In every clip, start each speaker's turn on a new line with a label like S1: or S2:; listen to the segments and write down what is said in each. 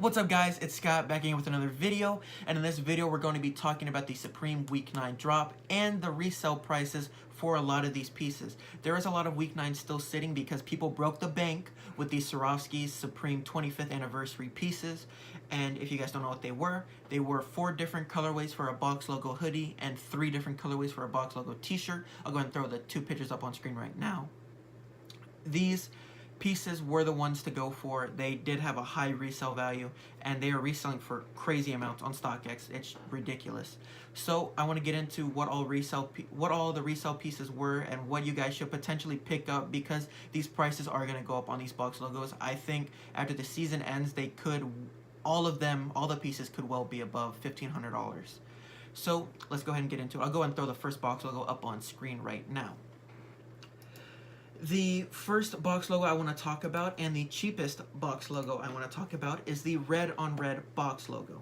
S1: What's up guys, it's Scott back again with another video, and in this video we're going to be talking about the Supreme Week 9 drop and the resale prices for a lot of these pieces. There is a lot of Week 9 still sitting because people broke the bank with these Swarovski's Supreme 25th anniversary pieces, and if you guys don't know what they were 4 different colorways for a box logo hoodie and 3 different colorways for a box logo t-shirt. I'll go ahead and throw the 2 pictures up on screen right now. These pieces were the ones to go for. They did have a high resale value and they are reselling for crazy amounts on StockX. It's ridiculous. So I want to get into what all the resale pieces were and what you guys should potentially pick up, because these prices are going to go up on these box logos. I think after the season ends, they could, all the pieces could well be above $1,500. So let's go ahead and get into it. I'll go ahead and throw the first box logo up on screen right now. The first box logo I want to talk about, and the cheapest box logo I want to talk about, is the red on red box logo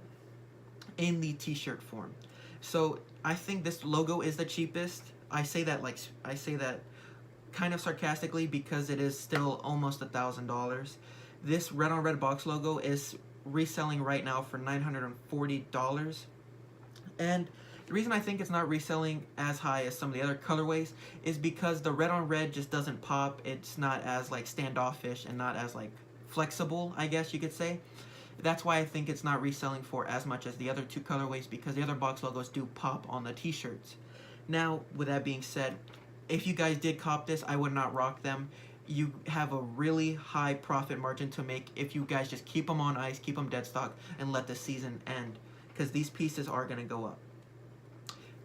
S1: in the t-shirt form. So I think this logo is the cheapest. I say that kind of sarcastically because it is still almost $1,000. This red on red box logo is reselling right now for $940, and the reason I think it's not reselling as high as some of the other colorways is because the red on red just doesn't pop. It's not as standoffish and not as flexible, I guess you could say. That's why I think it's not reselling for as much as the other 2 colorways, because the other box logos do pop on the t-shirts. Now, with that being said, if you guys did cop this, I would not rock them. You have a really high profit margin to make if you guys just keep them on ice, keep them dead stock, and let the season end, because these pieces are going to go up.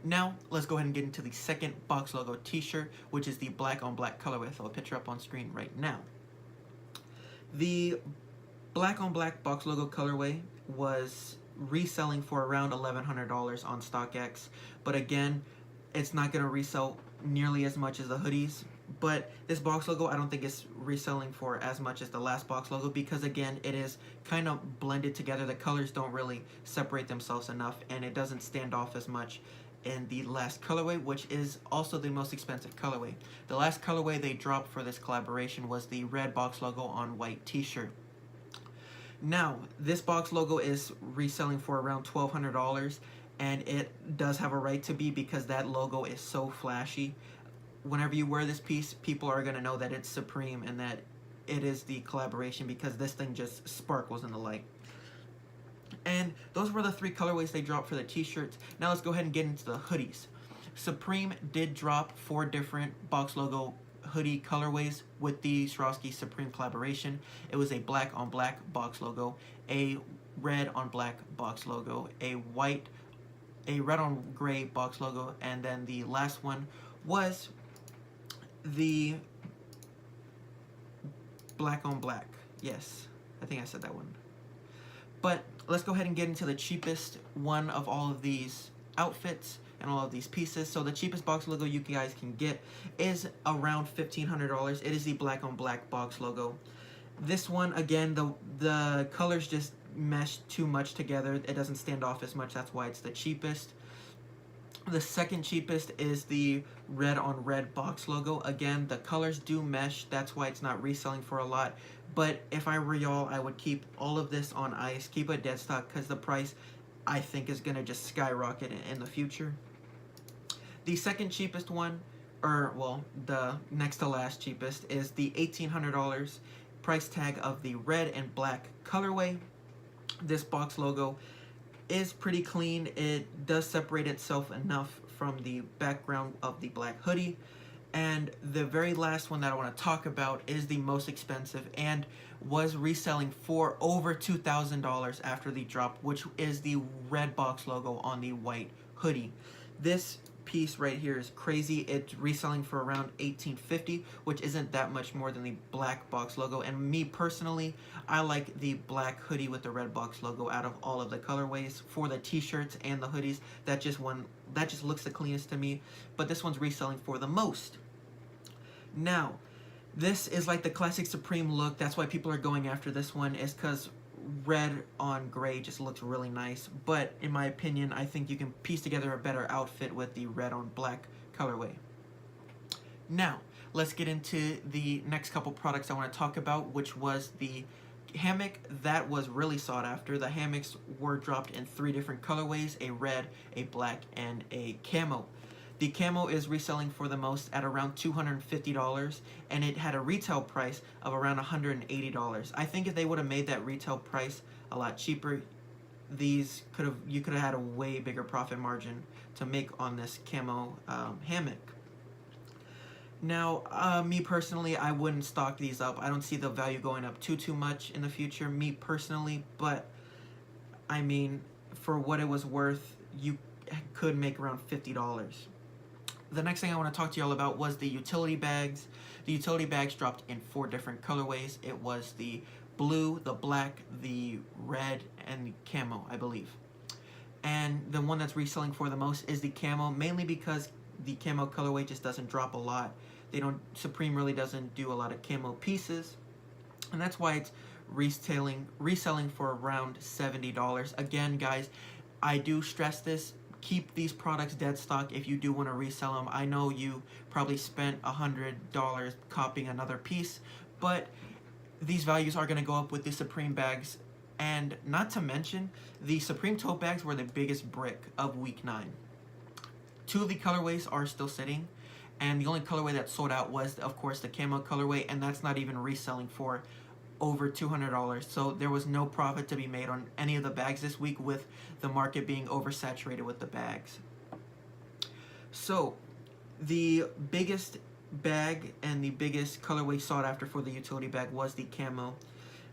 S1: Now, let's go ahead and get into the second box logo t-shirt, which is the black on black colorway. I'll throw a picture up on screen right now. The black on black box logo colorway was reselling for around $1,100 on StockX, but again, it's not going to resell nearly as much as the hoodies. But this box logo, I don't think it's reselling for as much as the last box logo, because again, it is kind of blended together. The colors don't really separate themselves enough, and it doesn't stand off as much in the last colorway, which is also the most expensive colorway. The last colorway they dropped for this collaboration was the red box logo on white t-shirt. Now, this box logo is reselling for around $1,200, and it does have a right to be, because that logo is so flashy. Whenever you wear this piece, people are going to know that it's Supreme and that it is the collaboration, because this thing just sparkles in the light. And those were the 3 colorways they dropped for the t-shirts. Now let's go ahead and get into the hoodies. Supreme did drop 4 different box logo hoodie colorways with the Swarovski Supreme collaboration. It was a black on black box logo, a red on black box logo, a red on gray box logo, and then the last one was the black on black. Yes, I think I said that one. But let's go ahead and get into the cheapest one of all of these outfits and all of these pieces. So the cheapest box logo you guys can get is around $1,500. It is the black on black box logo. This one, again, the colors just mesh too much together. It doesn't stand off as much. That's why it's the cheapest. The second cheapest is the red on red box logo. Again, the colors do mesh. That's why it's not reselling for a lot. But if I were y'all, I would keep all of this on ice, keep it dead stock, because the price, I think, is going to just skyrocket in the future. The second cheapest one, or well, the next to last cheapest, is the $1,800 price tag of the red and black colorway. This box logo is pretty clean. It does separate itself enough from the background of the black hoodie. And the very last one that I want to talk about is the most expensive and was reselling for over $2,000 after the drop, which is the red box logo on the white hoodie. This piece right here is crazy. It's reselling for around $1,850, which isn't that much more than the black box logo. And me personally, I like the black hoodie with the red box logo out of all of the colorways for the t-shirts and the hoodies. That just looks the cleanest to me. But this one's reselling for the most. Now, this is like the classic Supreme look. That's why people are going after this one, is because red on gray just looks really nice. But in my opinion, I think you can piece together a better outfit with the red on black colorway. Now, let's get into the next couple products I want to talk about, which was the hammock that was really sought after. The hammocks were dropped in 3 different colorways: a red, a black, and a camo. The camo is reselling for the most at around $250, and it had a retail price of around $180. I think if they would have made that retail price a lot cheaper, you could have had a way bigger profit margin to make on this camo hammock. Now, me personally, I wouldn't stock these up. I don't see the value going up too much in the future, me personally, but I mean, for what it was worth, you could make around $50. The next thing I want to talk to y'all about was the utility bags. The utility bags dropped in 4 different colorways. It was the blue, the black, the red, and the camo, I believe. And the one that's reselling for the most is the camo, mainly because the camo colorway just doesn't drop a lot. Supreme really doesn't do a lot of camo pieces, and that's why it's reselling for around $70. Again, guys, I do stress this: keep these products dead stock if you do want to resell them. I know you probably spent $100 copying another piece, but these values are going to go up with the Supreme bags. And not to mention, the Supreme tote bags were the biggest brick of week 9. 2 of the colorways are still sitting, and the only colorway that sold out was, of course, the camo colorway, and that's not even reselling for over $200. So there was no profit to be made on any of the bags this week, with the market being oversaturated with the bags. So the biggest bag and the biggest colorway sought after for the utility bag was the camo.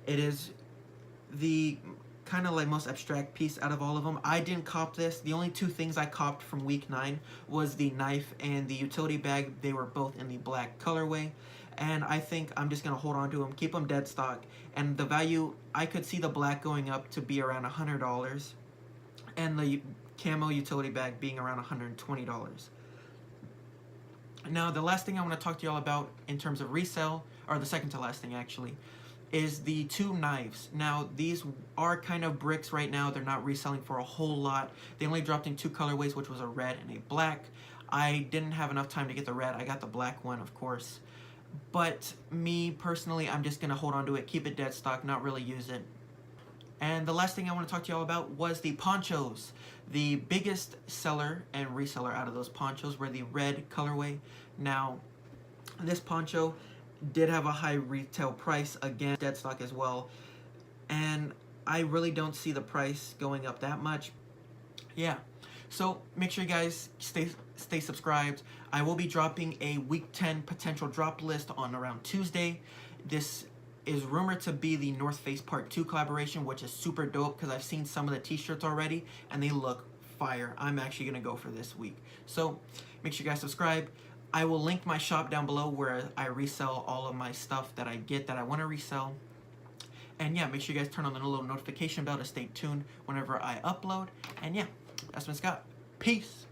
S1: It is the kind of like most abstract piece out of all of them. I didn't cop this. The only 2 things I copped from week 9 was the knife and the utility bag. They were both in the black colorway, and I think I'm just gonna hold on to them, keep them dead stock. And the value, I could see the black going up to be around $100, and the camo utility bag being around $120. Now, the last thing I want to talk to y'all about in terms of resale, or the second to last thing actually, is the 2 knives. Now, these are kind of bricks right now. They're not reselling for a whole lot. They only dropped in 2 colorways, which was a red and a black. I didn't have enough time to get the red. I got the black one, of course. But me personally, I'm just gonna hold on to it, keep it dead stock, not really use it. And the last thing I want to talk to y'all about was the ponchos. The biggest seller and reseller out of those ponchos were the red colorway. Now, this poncho did have a high retail price, again, dead stock as well. And I really don't see the price going up that much. Yeah. So make sure you guys stay subscribed. I will be dropping a week 10 potential drop list on around Tuesday. This is rumored to be the North Face Part 2 collaboration, which is super dope because I've seen some of the t-shirts already and they look fire. I'm actually going to go for this week. So make sure you guys subscribe. I will link my shop down below where I resell all of my stuff that I get that I want to resell. And yeah, make sure you guys turn on the little notification bell to stay tuned whenever I upload. And yeah, that's been Scott. Peace.